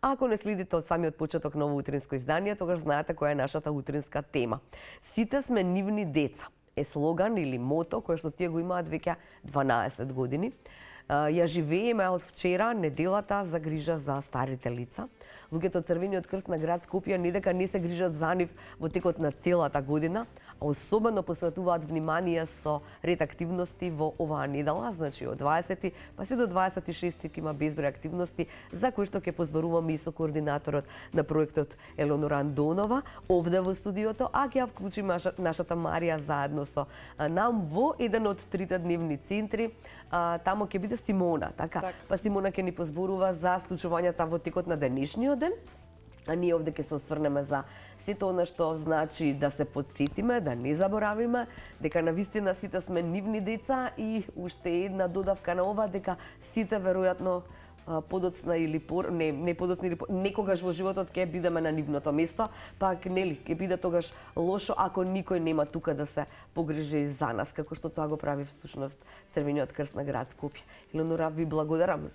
А ако не следите од самиот почеток ново утринско издание, тогаш знаете која е нашата утринска тема. Сите сме нивни деца е слоган или мото кој што тие го имаат веќе 12 години. Ја живееме од вчера неделата за грижа за старите лица. Луѓето од Црвениот крст на град Скопје не дека не се грижат за нив во текот на целата година, а особено посветуваат внимание со ред активности во оваа недела, значи од 20 па се до 26 ќе има безброј активности за кои што ќе позборуваме и со координаторот на проектот Елонора Андонова овде во студиото, а ќе ја вклучиме нашата Марија заедно со нам во еден од трите дневни центри. Тамо ќе биде Симона, така? Па Симона ќе ни позборува за случувањата во текот на денешниот ден, а ние овде ќе се осврнеме за сето она што значи да се подсетиме, да не заборавиме, дека навистина сите сме нивни деца и уште една додавка на ова, дека сите веројатно подоцна или не подоцна или некогаш во животот ќе бидеме на нивното место, пак нели ќе биде тогаш лошо ако никој нема тука да се погрижи за нас, како што тоа го прави всушност Црвениот крст на град Скопје. Елонора, ви благодарам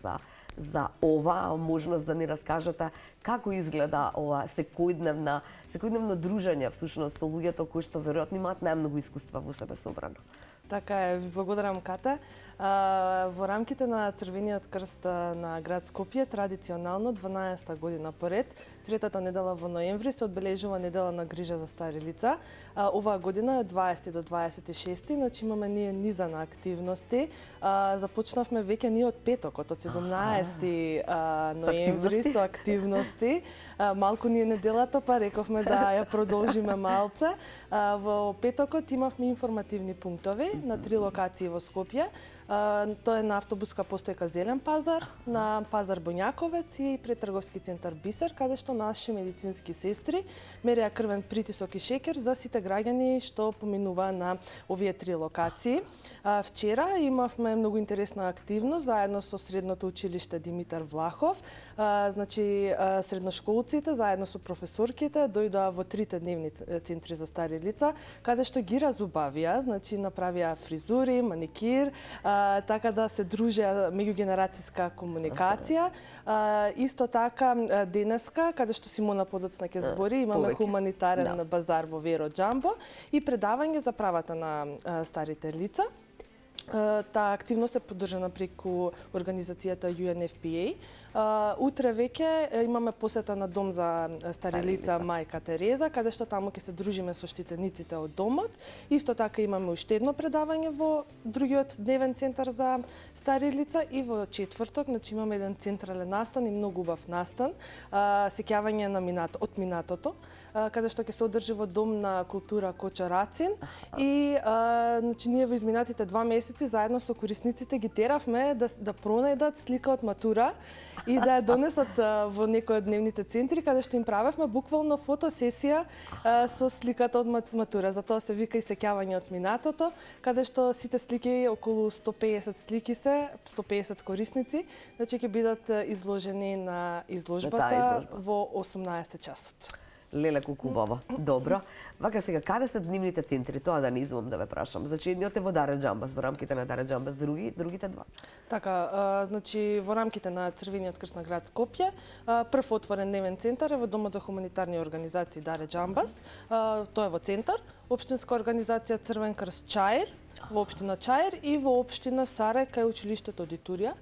за ова можност да ни раскажете како изгледа ова секојдневно дружење всушност со луѓето кои што веројатно имаат најмногу искуства во себе собрано. Така е, ви благодарам, Ката. Во рамките на Црвениот крст на град Скопје, традиционално 12-та година поред, третата недела во ноември се одбележува недела на грижа за стари лица. Оваа година е 20 до 26, значи имаме ние низа на активности. Започнавме веќе ние од петокот, од 17 ноември со активности. Малку ни е неделата, па рековме да ја продолжиме малце. Во петокот имавме информативни пунктови на 3 локации во Скопје. Тоа е на автобуска постојка Зелен пазар, на пазар Боњаковец и пред трговски центар Бисер, каде што наши медицински сестри мереа крвен притисок и шеќер за сите граѓани што поминува на овие 3 локации. Вчера имавме многу интересна активност заедно со Средното училиште Димитар Влахов. Значи средношколците заедно со професорките дојдоа во трите дневни центри за стари лица, каде што ги разубавија, значи направија фризури, маникир, така да се дружеа меѓугенерацијска комуникација. Исто така денеска, каде што Симона подоцна ќе збори, имаме хуманитарен базар во Веро Џамбо и предавање за правата на старите лица. Таа активност е поддржана преку организацијата UNFPA. Утре веќе имаме посета на дом за стари лица Мајка Тереза, каде што таму ќе се дружиме со штитениците од домот. Исто така имаме уште едно предавање во другиот дневен центар за стари лица и во четврток, значи имаме еден централен настан и многу убав настан, сеќавање на од минатото, каде што ќе се одржи во Дом на култура Коча Рацин и значи ние во изминатите 2 месеци заедно со корисниците ги теравме да пронајдат слика од матура и да ја донесат во некој од дневните центри, каде што им правевме буквално фотосесија со сликата од матура. Затоа се вика и сеќавање од минатото, каде што сите слики, околу 150 слики се, 150 корисници, значи ќе бидат изложени на изложбата во 18 часот. Леле колку убаво. Добро. Вака сега, каде се дневните центри? Тоа да не извам да ве прашам. Значи, едниот е во Даре Џамбас, во рамките на Даре Џамбас, другите два? Така, значи, во рамките на Црвениот крст на град Скопје, прв отворен дневен центар е во Домот за хуманитарни организации Даре Џамбас. Тоа е во центар. Општинска организација Црвен крст Чаир, во општина Чаир и во општина Сарај кај училиштето Дитурија.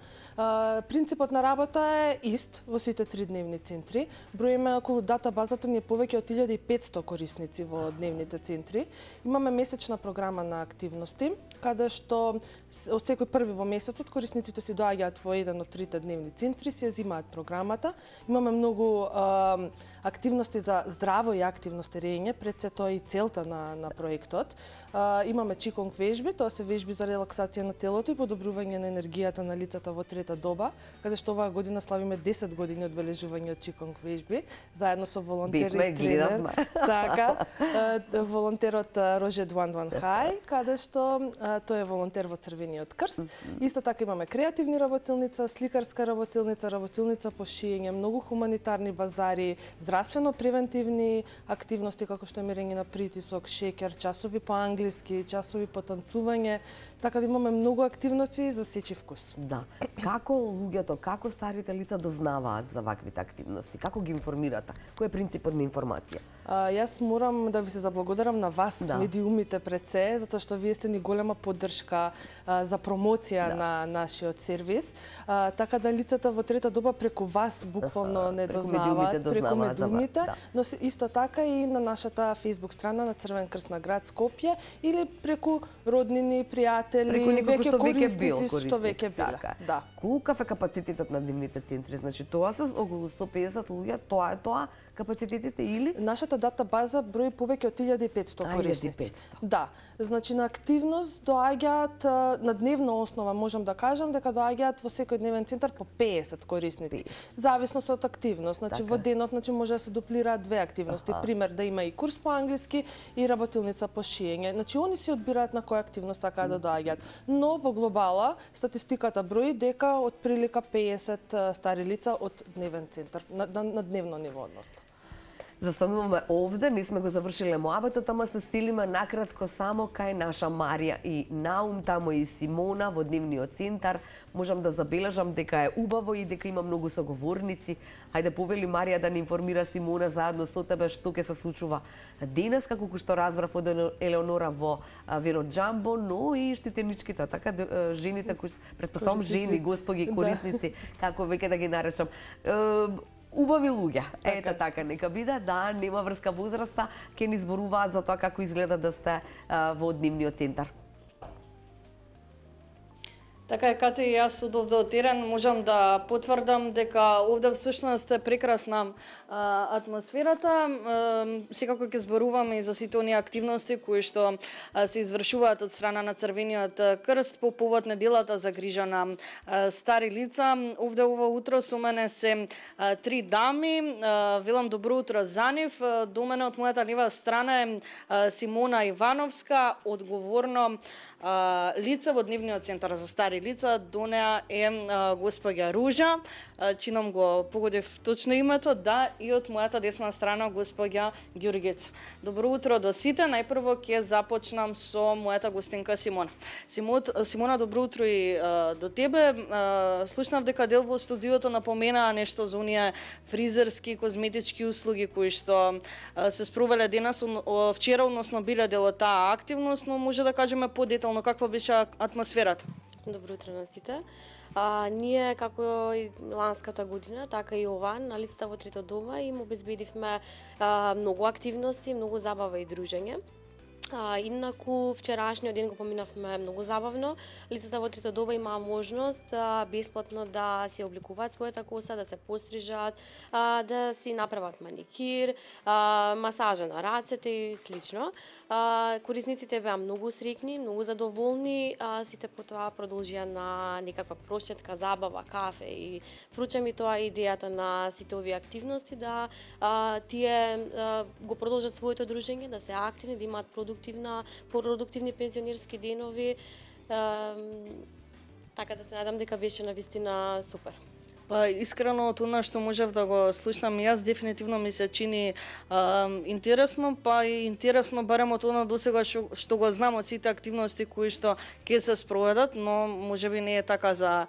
Принципот на работа е ист во сите 3 дневни центри. Броиме околу датабазата ни е повеќе од 1500 корисници во дневните центри. Имаме месечна програма на активности, каде што секој први во месецот корисниците си доаѓаат во еден од 3 дневни центри, си ја зимаат програмата. Имаме многу активности за здраво и активно старење, пред се тоа и целта на проектот. Имаме чиконг вежби, тоа се вежби за релаксација на телото и подобрување на енергијата на лицата во трета доба, каде што оваа година славиме 10 години одбележување од чиконг вежби, заедно со волонтер и тренер. Така, волонтерот Роже Дуан Хај, каде што тој е волонтер во Црвениот крст. Исто така имаме креативни работилница, сликарска работилница, работилница по шиење, многу хуманитарни базари, здравствено-превентивни активности како што е мерење на притисок, шеќер, часови по англиски, часови по танцување, така да имаме многу активности за сечи вкус. Да. Како луѓето, како старите лица дознаваат за ваквите активности? Како ги информирате? Кој е принципот на информација? Јас морам да ви се заблагодарам на вас, Да. медиумите пред се, затоа што вие сте ни голема поддршка за промоција на нашиот сервис. Така да лицата во трета доба преку вас буквално не Преку дознаваат, медиумите преку дознаваат за вас, медиумите, да. но исто така и на нашата Facebook страна на Црвен крст на град Скопје или преку роднини, пријатели, Преку некој што веќе бил корисници што веќе биле. Така. Да. Колкав е капацитетот на дневните центри? Значи, тоа се околу 150 луѓе, тоа е тоа капацитетите или? Нашата дата база брои повеќе од 1500 корисници. 1500. Да, значи на активност доаѓаат на дневна основа, можам да кажам дека доаѓаат во секој дневен центар по 50 корисници. Зависност од активност, значи Така. во денот може да се дуплираат две активности, пример да има и курс по англиски и работилница по шиење. Значи они си одбираат на која активност сакаат да доаѓаат. Но во глобала статистиката брои дека од прилика 50 стари лица од дневен центар на дневно ниво односно. Застануваме овде, не сме го завршиле моабетот, ама се стилиме накратко само кај наша Марија и Наум, тамо и Симона во дневниот центар. Можам да забележам дека е убаво и дека има многу соговорници. Хајде повели Марија да ни информира Симона заедно со тебе што ќе се случува денес, како што разбрав од Елеонора во Веро Джамбо, но и штитеничките, така жените кои претпоставам жени, господи корисници, како веќе да ги наречам. Убави луѓе. Ете така, нека биде, да, нема врска возраста, ќе ни зборуваат за тоа како изгледа да сте во дневниот центар. Така е, Кати, и јас од овде од терен можам да потврдам дека овде всушност е прекрасна атмосферата. Секако ќе зборуваме и за сите оние активности кои што се извршуваат од страна на Црвениот крст по повод неделата за грижа на стари лица. Овде ова утро со мене се три дами. Велам добро утро за нив. До мене од мојата лева страна е Симона Ивановска, одговорно лице во дневниот центар за стари лица. До неа е господја Ружа, чином го погодив точно името, да, и од мојата десна страна господја Ѓургица. Добро утро до сите. Најпрво ќе започнам со мојата гостинка Симона. Симона, добро утро и до тебе. Слушнав дека дел во студиото напомена нешто за оние фризерски, козметички услуги кои што се спровеле денес, вчера, односно биле дел од таа активност, но може да кажеме подетално каква беше атмосферата? Добро утро на сите. Ние, како и ланската година, така и ова, на листа во трето дома им обезбедивме многу активности, многу забава и дружење. Инаку, вчерашниот ден го поминавме многу забавно. Лицата во трето доба имаа можност бесплатно да се обликуваат својата коса, да се пострижат, да си направат маникир, масажа на рацете и слично. Корисниците беа многу среќни, многу задоволни, сите потоа продолжија на некаква прошетка, забава, кафе и вручам и тоа идејата на сите овие активности да тие го продолжат своето дружење, да се активни, да имаат продуктивни пензионерски денови. Така да се надам дека беше навистина супер. Па искрено од она што можев да го слушнам јас, дефинитивно ми се чини интересно, па и интересно барем од она досега што го знам од сите активности кои што ќе се спроведат, но можеби не е така за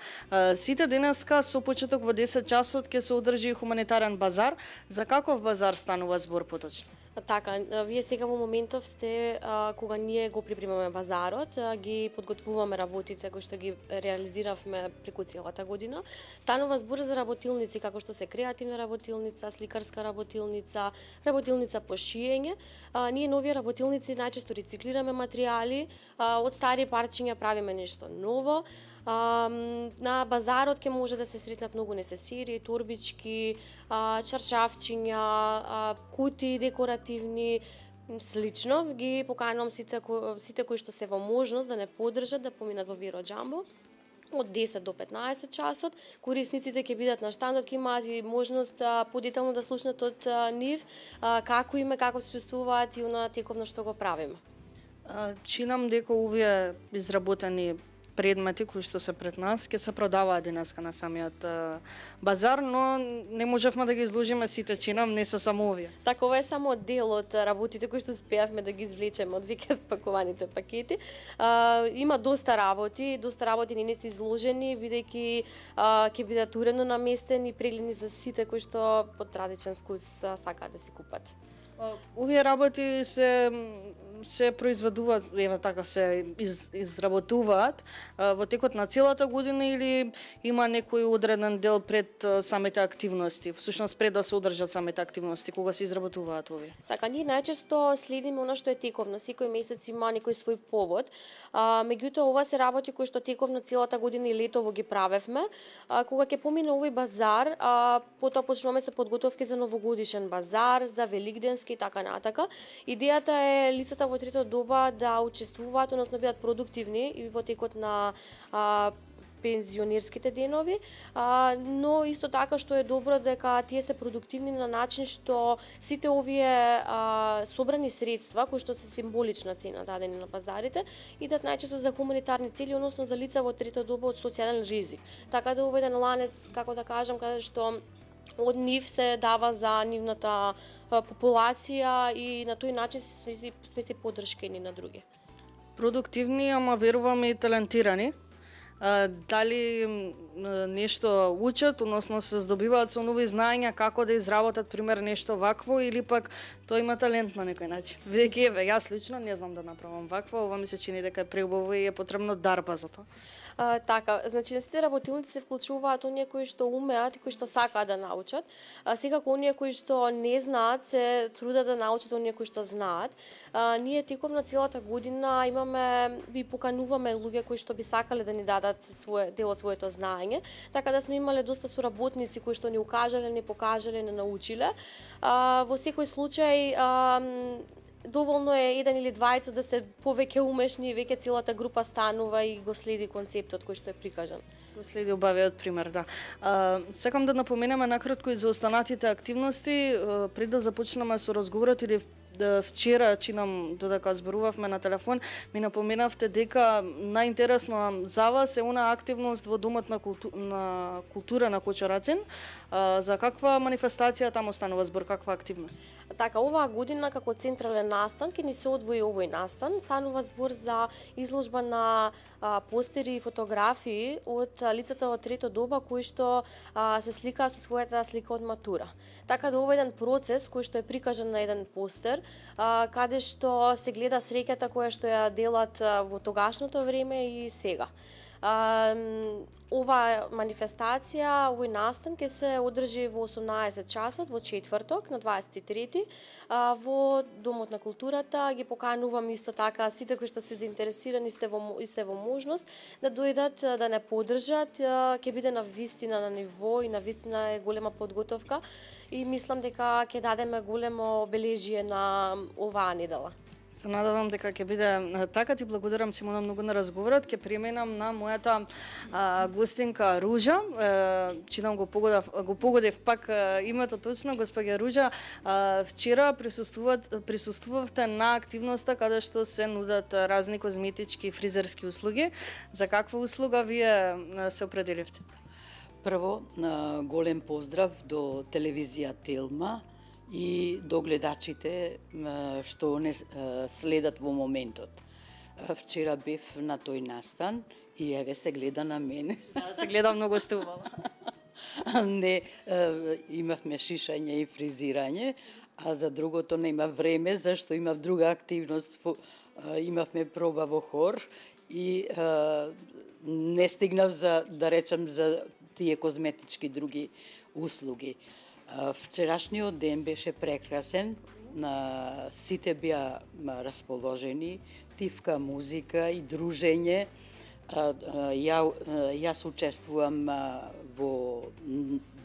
сите. Денеска со почеток во 10 часот ќе се одржи хуманитарен базар. За каков базар станува збор поточно? Така, вие сега во моментов сте кога ние го припремаме базарот, ги подготвуваме работите кои што ги реализиравме преку целата година. Станува збор за работилници како што се креативна работилница, сликарска работилница, работилница по шиење. Ние нови работилници најчесто рециклираме материјали, од стари парчиња правиме нешто ново. На базарот ќе може да се сретнат многу несесири, турбички, чаршавчиња, кутии декоративни, слично. Ги поканувам сите кои што се во можност да не поддржат да поминат во Веро Джамбо од 10 до 15 часот. Корисниците ќе бидат на штандот, ќе имаат и можност подетално да слушнат од нив како име, како се чувствуваат и на тековно што го правиме. Чинам дека овие изработени предмети кои што се пред нас ќе се продаваат денеска на самиот базар, но не можевме да ги изложиме сите, чинам, не се само овие. Така, ова е само дел од работите кои што успеавме да ги извлечеме од веќе спакуваните пакети. Има доста работи не се изложени, бидејќи ќе бидат уредно наместени и прегледни за сите кои што по традичен вкус сакаат да си купат. Овие работи се произведуваат, еве така се изработуваат во текот на целата година или има некој одреден дел пред самите активности, всушност пред да се одржат самите активности, кога се изработуваат овие? Така, ние најчесто следиме она што е тековно, секој месец има некој свој повод. Меѓутоа, ова се работи кои што тековно целата година и летово ги правевме. Кога ќе помине овој базар, потоа почнуваме се подготовки за новогодишен базар, за великденски и така натака. Идејата е лицата во трето доба да учествуваат, односно бидат продуктивни и во текот на пензионерските денови, но исто така што е добро дека тие се продуктивни на начин што сите овие собрани средства, кои што се символична цена дадени на пазарите, идат најчесто за хуманитарни цели, односно за лица во трета доба од социјален ризик. Така да ова е еден ланец, како да кажам, каде што од нив се дава за нивната популација и на тој начин сме си поддршка едни на други. Продуктивни, ама верувам и талентирани. Дали нешто учат, односно се здобиваат со нови знаења како да изработат пример нешто вакво или пак тој има талент на некој начин. Бидејќи еве јас лично не знам да направам вакво, ова ми се чини дека е преубаво и е потребно дарба за тоа. Така, значи на сите работилници се вклучуваат оние кои што умеат и кои што сакаат да научат. Секако оние кои што не знаат се трудат да научат оние кои што знаат. Ние теком на целата година имаме и покануваме луѓе кои што би сакале да ни дадат дел од своето знаење, така да сме имале доста соработници кои што ни укажале, ни покажале, ни научиле. Во секој случај доволно е еден или двајца да се повеќе умешни и веќе целата група станува и го следи концептот кој што е прикажан. Го следи убавиот пример, да. Сакам да напоменеме накратко и за останатите активности, пред да започнеме со разговорот или вчера, чинам додека зборувавме на телефон, ми напоменавте дека најинтересно за вас е она активност во Домот на култура на Кочарацин. За каква манифестација таму станува збор, каква активност? Така, оваа година како централен настан ќе ни се одвои овој настан, станува збор за изложба на постери и фотографии од лицата од трето доба кои што се сликаа со својата слика од матура. Така да ова е еден процес кој што е прикажан на еден постер, каде што се гледа среќата која што ја делат во тогашното време и сега. Ова манифестација, овој настан ќе се одржи во 18 часот во четврток на 23 во Домот на културата. Ги поканувам исто така сите кои што се заинтересирани и сте во можност да дојдат да не поддржат. Ќе биде на вистина на ниво и на вистина е голема подготовка и мислам дека ќе дадеме големо обележие на оваа недела. Се надевам дека ќе биде така. Ти благодарам, Симона, многу на разговорот. Ќе преминам на мојата гостинка Ружа. Чинам го погодев пак името точно, господја Ружа. Вчера присуствувавте на активноста каде што се нудат разни козметички и фризерски услуги. За каква услуга вие се определивте? Прво, голем поздрав до телевизија Телма и до гледачите што не следат во моментот. Вчера бев на тој настан и еве се гледа на мене. Се гледа многу стубаво. Не, имавме шишање и фризирање, а за другото нема време, зашто имав друга активност. Имавме проба во хор и не стигнав за, да речем, за тие козметички други услуги. Вчерашниот ден беше прекрасен, сите беа расположени, тивка музика и дружење. Јас учествувам во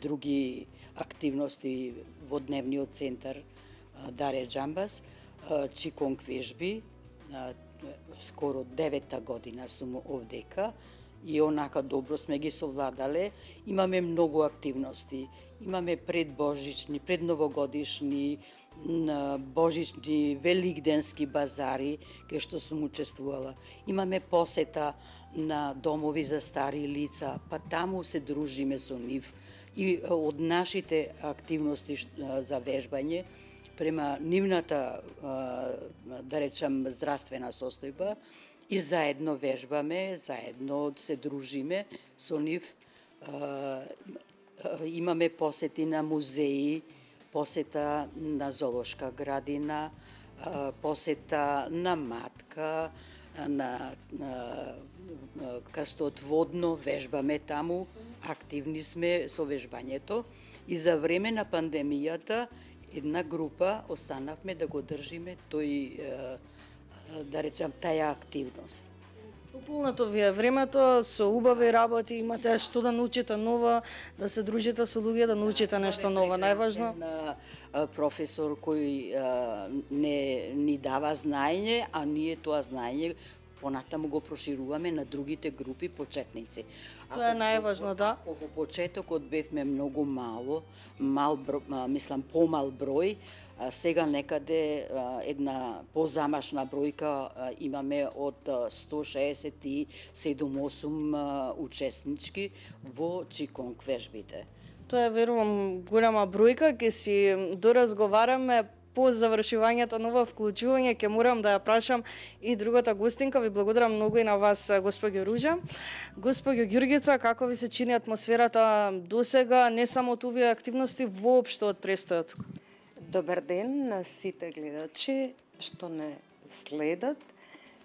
други активности во дневниот центар Даре Джамбас, Чиконг вежби, скоро 9-та година сум овдека и онака добро сме ги совладале. Имаме многу активности. Имаме предбожични, предновогодишни, на божични, великденски базари, кај што сум учествувала. Имаме посета на домови за стари лица, па таму се дружиме со нив. И од нашите активности за вежбање, према нивната, да речам, здравствена состојба, и заедно вежбаме, заедно се дружиме со нив. Имаме посети на музеи, посета на зоолошка градина, посета на матка, на крстот водно, вежбаме таму, активни сме со вежбањето. И за време на пандемијата една група останавме да го држиме тој, да речам, таја активност. Пополнато ви е времето, со убави работи, имате што да научите ново, да се дружите со луѓе, да научите нешто ново, најважно. На професор кој не ни дава знаење, а ние тоа знаење понатаму го прошируваме на другите групи почетници. Тоа е најважно, да. Во почетокот бевме многу помал број, сега некаде една позамашна бројка имаме од 167-8 учеснички во Чиконг вежбите. Тоа е, верувам, голема бројка, ќе си доразговараме по завршувањето на ова вклучување, ќе морам да ја прашам и другата гостинка. Ви благодарам многу и на вас, госпоѓо Ружа. Госпоѓо Ѓурѓица, како ви се чини атмосферата досега, не само од овие активности, воопшто од престојот? Добар ден на сите гледачи што не следат.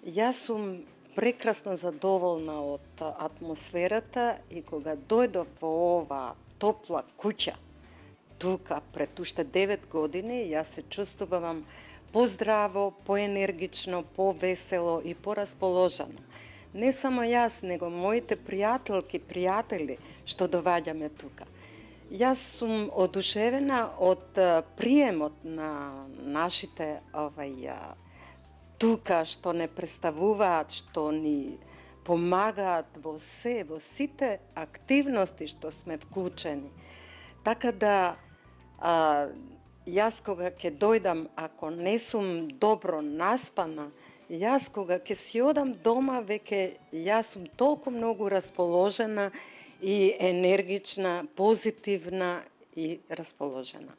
Јас сум прекрасно задоволна од атмосферата и кога дојдов во ова топла куќа, тука пред уште 9 години, јас се чувствувам поздраво, поенергично, повесело и порасположено. Не само јас, него моите пријателки, пријатели што доваѓаме тука. Јас сум одушевена од приемот на нашите тука што не представуваат, што ни помагаат во сите активности што сме вклучени. Така да јас кога ќе дојдам, ако не сум добро наспана, јас кога ќе си одам дома, веќе јас сум толку многу расположена и енергична, позитивна и расположена.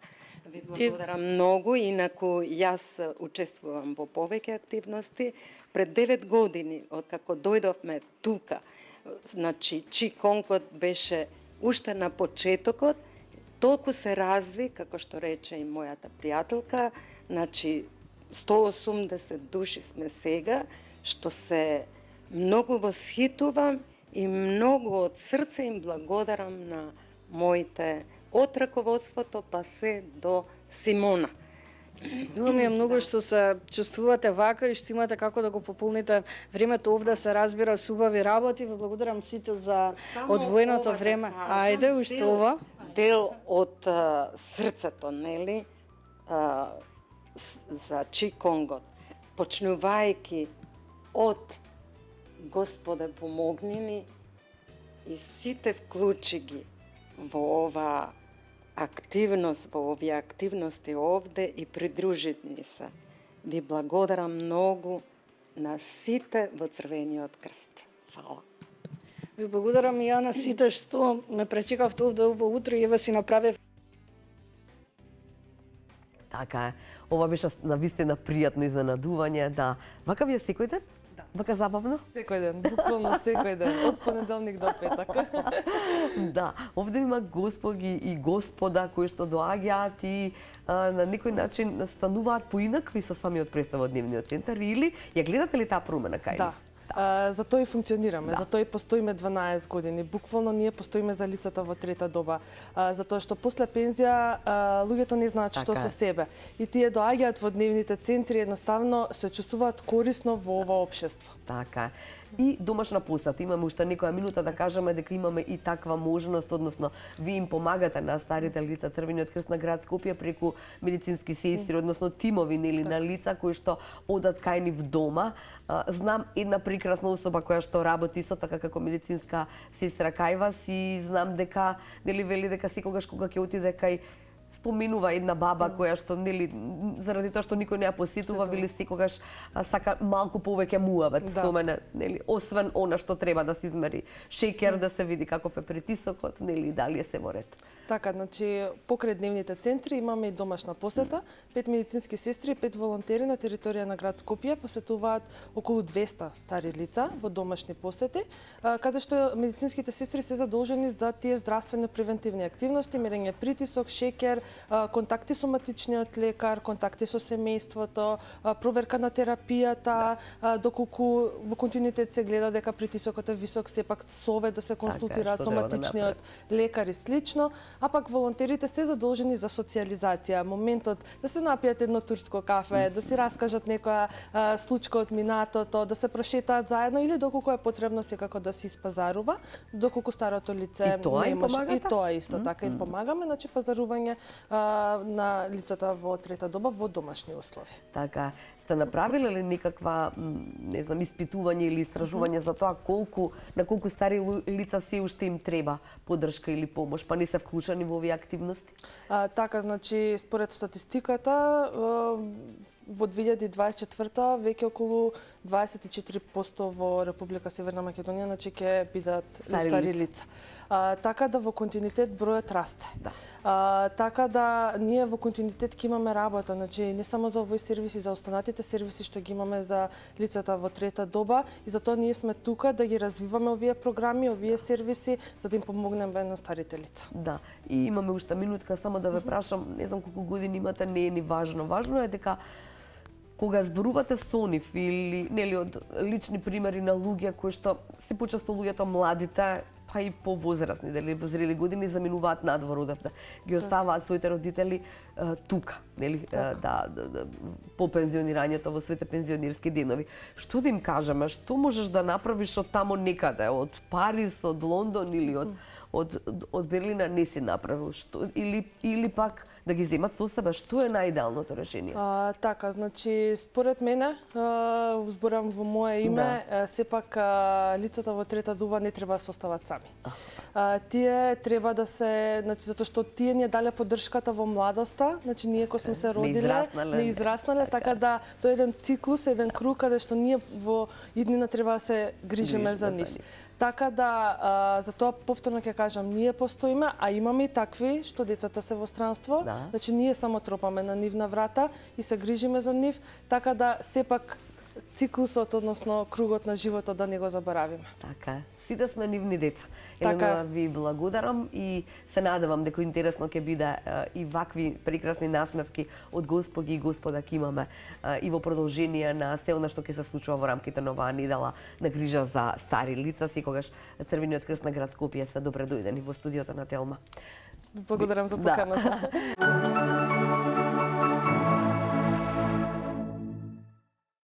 Ви благодарам многу, инаку јас учествувам во повеќе активности. Пред 9 години, откако дојдовме тука, значи Чиконгот беше уште на почетокот, толку се разви, како што рече и мојата пријателка, значи 180 души сме сега, што се многу восхитувам и многу од срце им благодарам на моите од раководството па се до Симона. Било ми е многу што се чувствувате вака и што имате како да го пополните времето овде, се разбира, со убави работи. Ви благодарам сите за одвоеното време. Ајде, уште ова. Дел од срцето, нели, за Чиконгот, почнувајќи од Господе помогни ни и сите вклучи ги во ова активност, во овие активности овде и придружи ни се. Ви благодарам многу на сите во Црвениот крст. Фала. Ви благодарам и ја на сите што ме пречекавте овде во утро и еве си направив. Така е. Ова беше навистина пријатно изненадување, да. Вака ви е секој ден? Да. Вака забавно? Секој ден, буквално секој ден, од понеделник до петак. Да, овде има господи и господа кои што доаѓаат и на некој начин стануваат поинакви со самиот представ од Дневниот центар, или ја гледате ли таа промена кај Да. За тоа и функционираме, Да. за тоа и постоиме 12 години. Буквално ние постоиме за лицата во трета доба, затоа што после пензија луѓето не знаат што Така е. со себе. И тие доаѓаат во дневните центри, едноставно се чувствуваат корисно во ова општество. Така е. И домашна посета. Имаме уште некоја минута да кажеме дека имаме и таква можност, односно ви им помагате на старите лица Црвениот крст на град Скопје преку медицински сестри, односно тимови нели на лица кои што одат кај нив дома. Знам една прекрасна особа која што работи со така како медицинска сестра кај вас и знам дека нели вели дека секогаш кога ќе отиде кај споминува една баба која што нели заради тоа што никој не ја посетува, вели секогаш сака малку повеќе муавет со мене, нели, освен она што треба да се измери шеќер, да се види каков е притисокот, нели, дали е се во ред. Така, значи, покрај дневните центри имаме и домашна посета. 5 медицински сестри и 5 волонтери на територија на град Скопје посетуваат околу 200 стари лица во домашни посети, каде што медицинските сестри се задолжени за тие здравствено превентивни активности, мерење притисок, шеќер, контакти со матичниот лекар, контакти со семејството, проверка на терапијата, доколку во континуитет се гледа дека притисокот е висок, сепак совет да се консултираат со матичниот лекар и слично. А пак волонтерите се задолжени за социјализација, моментот да се напијат едно турско кафе, да си раскажат некоја случка од минатото, да се прошетаат заедно или доколку е потребно секако да се испазарува, доколку старото лице не може. И тоа исто така им помагаме, значи пазарување на лицата во трета доба во домашни услови. Така, сте направиле ли никаква, не знам, испитување или истражување за тоа на колку стари лица се уште им треба поддршка или помош, па не се вклучени во овие активности? Така, значи, според статистиката, во 2024 веќе околу 24% во Република Северна Македонија, значи ќе бидат стари лица. Така да во континуитет бројот расте. Така да ние во континуитет ќе имаме работа, значи не само за овој сервис и за останатите сервиси што ги имаме за лицата во трета доба, и затоа ние сме тука да ги развиваме овие програми, овие сервиси за да им помогнеме на старите лица. Да, и имаме уште минутка само да ве прашам, не знам колку години имате, не е ни важно. Важно е дека кога зборувате со нив или нели од лични примери на луѓе кои што се почесто луѓето младите, па и повозрастни, дали во зрели години заминуваат надвор одевде, ги оставаат своите родители тука, нели, по пензионирањето во своите пензионерски денови. Што да им кажеме, што можеш да направиш од тамо некаде, од Париз, од Лондон или од Берлина не си направил, што или пак да ги земат со себе, што е најидеалното решение? Така, значи, според мене, зборам во мое име, сепак лицата во трета доба не треба да се остават сами. Тие треба да се, значи, затоа што тие ни дале поддршката во младоста, значи ние кога сме се родиле, не израснале, така да тоа е еден циклус, еден круг каде што ние во иднина треба да се грижиме за нив. Така да, за тоа повторно ќе кажам, ние постоиме, а имаме и такви што децата се во странство, значи ние само тропаме на нивна врата и се грижиме за нив, така да сепак циклусот, односно кругот на животот да не го заборавиме. Така е. Сите сме нивни деца. Елена, ви благодарам и се надевам дека интересно ќе биде и вакви прекрасни насмевки од господи и господа ќе имаме и во продолжение на се она што ќе се случува во рамките на оваа недела на грижа за стари лица. Секогаш Црвениот крст на град Скопје се добре дојдени во студиото на Телма. Благодарам за поканата.